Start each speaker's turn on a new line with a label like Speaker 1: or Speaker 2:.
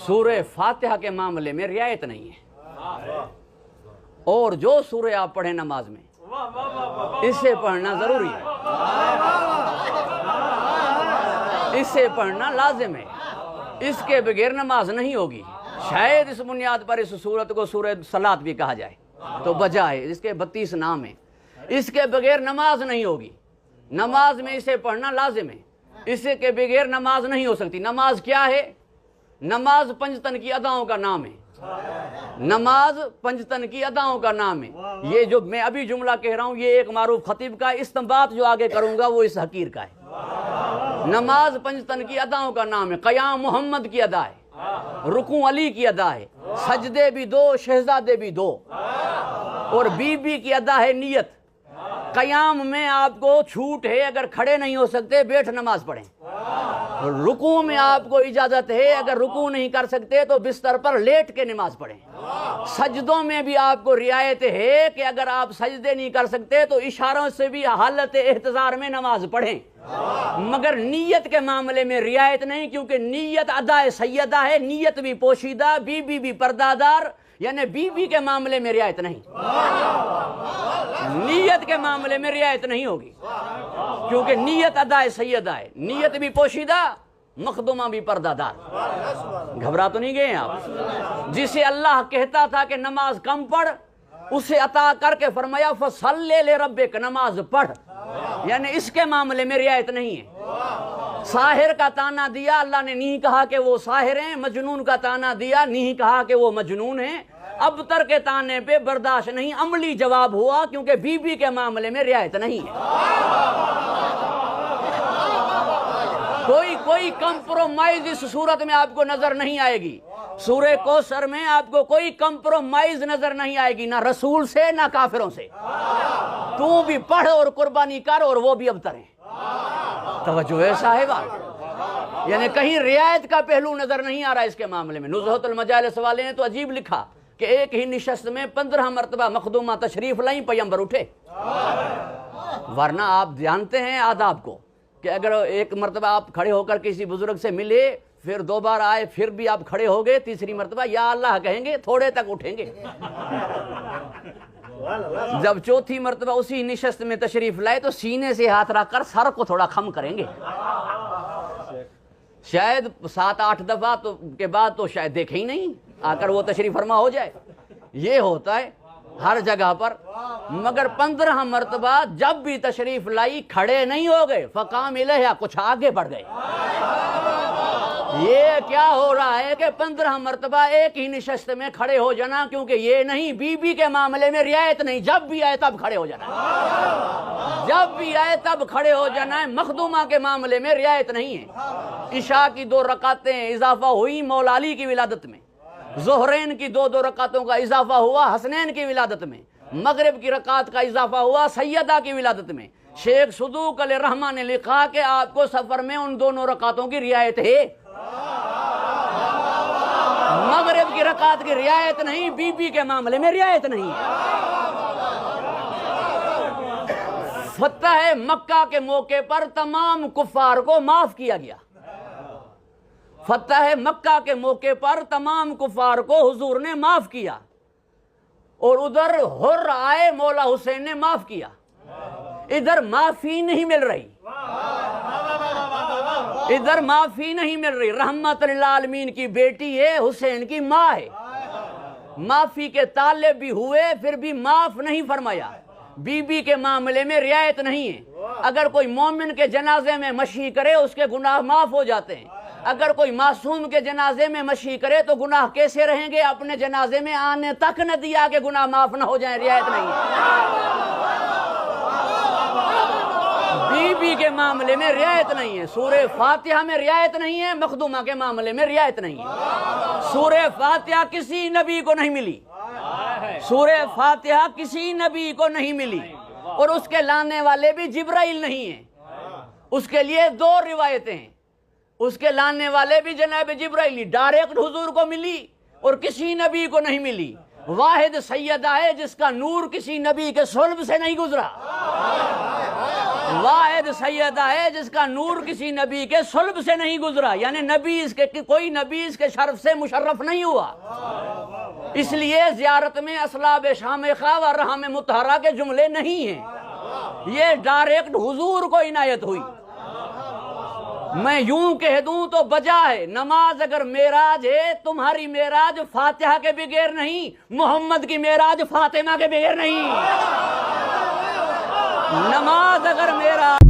Speaker 1: سورہ فاتحہ کے معاملے میں رعایت نہیں ہے، اور جو سورہ آپ پڑھیں نماز میں اسے پڑھنا ضروری ہے، اسے پڑھنا لازم ہے، اس کے بغیر نماز نہیں ہوگی۔ شاید اس بنیاد پر اس سورت کو سورہ صلاۃ بھی کہا جائے تو بجائے، اس کے 32 نام ہیں، اس کے بغیر نماز نہیں ہوگی، نماز میں اسے پڑھنا لازم ہے، اس کے بغیر نماز نہیں ہو سکتی۔ نماز کیا ہے؟ نماز پنجتن کی اداؤں کا نام ہے، نماز پنجتن کی اداؤں کا نام ہے۔ یہ جو میں ابھی جملہ کہہ رہا ہوں یہ ایک معروف خطیب کا، استنباط جو آگے کروں گا وہ اس حقیر کا ہے۔ نماز پنجتن کی اداؤں کا نام ہے، قیام محمد کی ادا ہے، رکوع علی کی ادا ہے، سجدے بھی دو، شہزادے بھی دو، اور بی بی کی ادا ہے نیت۔ قیام میں آپ کو چھوٹ ہے، اگر کھڑے نہیں ہو سکتے بیٹھ نماز پڑھیں۔ رکوع میں آپ کو اجازت ہے، اگر رکوع نہیں کر سکتے تو بستر پر لیٹ کے نماز پڑھیں۔ سجدوں میں بھی آپ کو رعایت ہے کہ اگر آپ سجدے نہیں کر سکتے تو اشاروں سے بھی حالت احتضار میں نماز پڑھیں، مگر نیت کے معاملے میں رعایت نہیں، کیونکہ نیت ادا سیدہ ہے، نیت بھی پوشیدہ، بی بی بھی پردہ دار، یعنی بی بی کے معاملے میں رعایت نہیں، نیت کے معاملے میں رعایت نہیں ہوگی، کیونکہ نیت ادا سیدہ ہے، نیت بھی پوشیدہ، مخدومہ بھی پردہ دار۔ گھبرا تو نہیں گئے ہیں آپ؟ جسے اللہ کہتا تھا کہ نماز کم پڑھ، اسے عطا کر کے فرمایا فصلی لربک، نماز پڑھ، یعنی اس کے معاملے میں رعایت نہیں ہے۔ ساحر کا تانا دیا، اللہ نے نہیں کہا کہ وہ ساحر ہیں، مجنون کا تانا دیا، نہیں کہا کہ وہ مجنون ہیں، ابتر کے تانے پہ برداشت نہیں، عملی جواب ہوا، کیونکہ بی بی کے معاملے میں رعایت نہیں ہے۔ کوئی کمپرومائز اس صورت میں آپ کو نظر نہیں آئے گی، سورہ کوثر میں آپ کو کوئی کمپرومائز نظر نہیں آئے گی، نہ رسول سے نہ کافروں سے۔ تو بھی پڑھ اور قربانی کر، اور وہ بھی ابتر ہیں۔ توجہ ہے صاحبہ، یعنی کہیں رعایت کا پہلو نظر نہیں آ رہا اس کے معاملے میں۔ نزہۃ المجالس والے نے تو عجیب لکھا کہ ایک ہی نشست میں 15 مرتبہ مخدومہ تشریف لائیں، پیغمبر اٹھے، ورنہ آپ جانتے ہیں آداب کو کہ اگر ایک مرتبہ آپ کھڑے ہو کر کسی بزرگ سے ملے، پھر 2 بار آئے، پھر بھی آپ کھڑے ہو گئے، تیسری مرتبہ یا اللہ کہیں گے، تھوڑے تک اٹھیں گے۔ جب چوتھی مرتبہ اسی نشست میں تشریف لائے تو سینے سے ہاتھ رکھ کر سر کو تھوڑا خم کریں گے، شاید 7-8 دفعہ کے بعد تو شاید دیکھے ہی نہیں، آ کر وہ تشریف فرما ہو جائے۔ یہ ہوتا ہے ہر جگہ پر، مگر 15 مرتبہ جب بھی تشریف لائی کھڑے نہیں ہو گئے، فقام الیہا، کچھ آگے بڑھ گئے۔ یہ کیا ہو رہا ہے کہ 15 مرتبہ ایک ہی نشست میں کھڑے ہو جانا، کیونکہ یہ نہیں، بی بی کے معاملے میں رعایت نہیں، جب بھی آئے تب کھڑے ہو جانا ہے، جب بھی آئے تب کھڑے ہو جانا ہے۔ مخدومہ کے معاملے میں رعایت نہیں ہے۔ عشاء کی 2 رکعتیں اضافہ ہوئی مولا علی کی ولادت میں، ظہرین کی 2 رکعتوں کا اضافہ ہوا حسنین کی ولادت میں، مغرب کی رکعت کا اضافہ ہوا سیدہ کی ولادت میں۔ شیخ صدوق علیہ الرحمہ نے لکھا کہ آپ کو سفر میں ان 2 رکعتوں کی رعایت ہے، مغرب کی رکعت کی رعایت نہیں، بی بی کے معاملے میں رعایت نہیں ہے۔ فتح مکہ کے موقع پر تمام کفار کو معاف کیا گیا، فتح مکہ کے موقع پر تمام کفار کو حضور نے معاف کیا، اور ادھر حر آئے مولا حسین نے معاف کیا، ادھر معافی نہیں مل رہی، ادھر معافی نہیں مل رہی۔ رحمت للعالمین کی بیٹی ہے، حسین کی ماں ہے، معافی کے طالب بھی ہوئے، پھر بھی معاف نہیں فرمایا۔ بی بی کے معاملے میں رعایت نہیں ہے، اگر کوئی مومن کے جنازے میں مشی کرے اس کے گناہ معاف ہو جاتے ہیں، اگر کوئی معصوم کے جنازے میں مشی کرے تو گناہ کیسے رہیں گے؟ اپنے جنازے میں آنے تک نہ دیا کہ گناہ معاف نہ ہو جائیں، رعایت نہیں ہے۔ بی بی کے معاملے میں رعایت نہیں ہے، سورہ فاتحہ میں رعایت نہیں ہے، مخدومہ کے معاملے میں رعایت نہیں ہے۔ سورہ فاتحہ کسی نبی کو نہیں ملی، سورہ فاتحہ کسی نبی کو نہیں ملی، اور اس کے لانے والے بھی جبرائیل نہیں ہیں، اس کے لیے 2 روایتیں ہیں، اس کے لانے والے بھی جناب جبرائیل، ڈائریکٹ حضور کو ملی اور کسی نبی کو نہیں ملی۔ واحد سیدہ ہے جس کا نور کسی نبی کے صلب سے نہیں گزرا، واحد سیدہ ہے جس کا نور کسی نبی کے صلب سے نہیں گزرا، یعنی نبی اس کے کوئی نبی اس کے شرف سے مشرف نہیں ہوا، اس لیے زیارت میں اسلاب شامخہ و رحم مطہرہ کے جملے نہیں ہیں، یہ ڈائریکٹ حضور کو عنایت ہوئی۔ میں یوں کہہ دوں تو بجا ہے، نماز اگر معراج ہے تمہاری معراج فاتحہ کے بغیر نہیں، محمد کی معراج فاطمہ کے بغیر نہیں۔ نماز اگر معراج